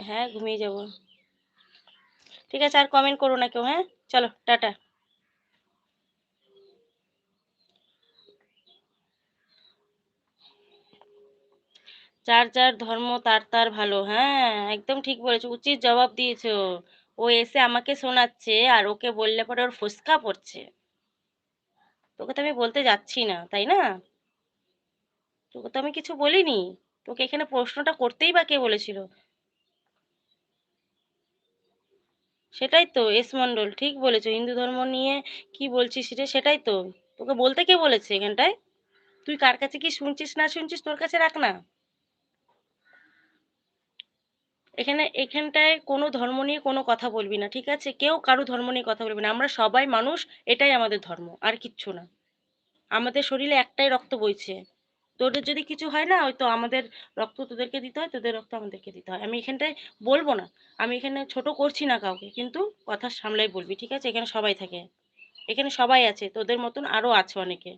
হ্যাঁ, ঘুমিয়ে যাবো। ঠিক আছে, আর কমেন্ট করো না কেউ, হ্যাঁ? চলো টাটা। যার যার ধর্ম তার তার ভালো। হ্যাঁ, একদম ঠিক বলেছো। উচিত জবাব দিয়েছো। ও এসে আমাকে শোনাচ্ছে আর ওকে বললে পরে ওর ফোসকা পড়ছে। তোকে তো আমি বলতে যাচ্ছি না, তাই না? তোকে তো আমি কিছু বলিনি। তোকে এখানে প্রশ্নটা করতেই বা কে বলেছিল? সেটাই তো এস মন্ডল ঠিক বলেছো। হিন্দু ধর্ম নিয়ে কি বলছিস রে? সেটাই তো। তোকে বলতে কে বলেছে এখানটায়? তুই কার কাছে কি শুনছিস না শুনছিস তোর কাছে রাখ না। এখানটায় কোনো ধর্ম নিয়ে কোনো কথা বলবি না, ঠিক আছে? কেউ কারো ধর্ম নিয়ে কথা বলবি না। আমরা সবাই মানুষ, এটাই আমাদের ধর্ম, আর কিচ্ছু না। আমাদের শরীরে একটাই রক্ত বইছে। তোদের যদি কিছু হয় না, হয়তো আমাদের রক্ত তোদেরকে দিতে হয়, তোদের রক্ত আমাদেরকে দিতে হয়। আমি এখানটায় বলবো না। আমি এখানে ছোট করছি না কাউকে, কিন্তু কথা সামলাই বলবি, ঠিক আছে? এখানে সবাই থাকে, এখানে সবাই আছে, তোদের মতন আরো আছে অনেকে।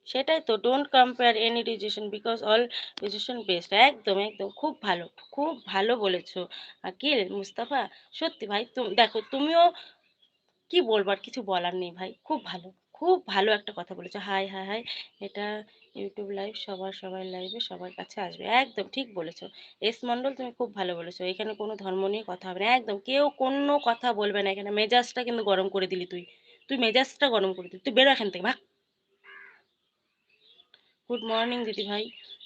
সেটাই তো, don't compare any decision because all decision best. একদম একদম, খুব ভালো, খুব ভালো বলেছো আকিল মুস্তাফা। সত্যি ভাই, দেখো তুমিও কি বলবো, আর কিছু বলার নেই ভাই। খুব ভালো, খুব ভালো একটা কথা বলেছো। হাই হাই হাই, এটা ইউটিউব লাইভ, সবার লাইভে সবার কাছে আসবে। একদম ঠিক বলেছো। এস মন্ডল, তুমি খুব ভালো বলেছো। এখানে কোনো ধর্ম নিয়ে কথা হবে না, একদম কেউ কোনো কথা বলবে না এখানে। মেজাজটা কিন্তু গরম করে দিলি তুই। তুই মেজাজটা গরম করে দিলি, তুই বেরো এখান থেকে, ভাগ। গুড মর্নিং দিদি ভাই।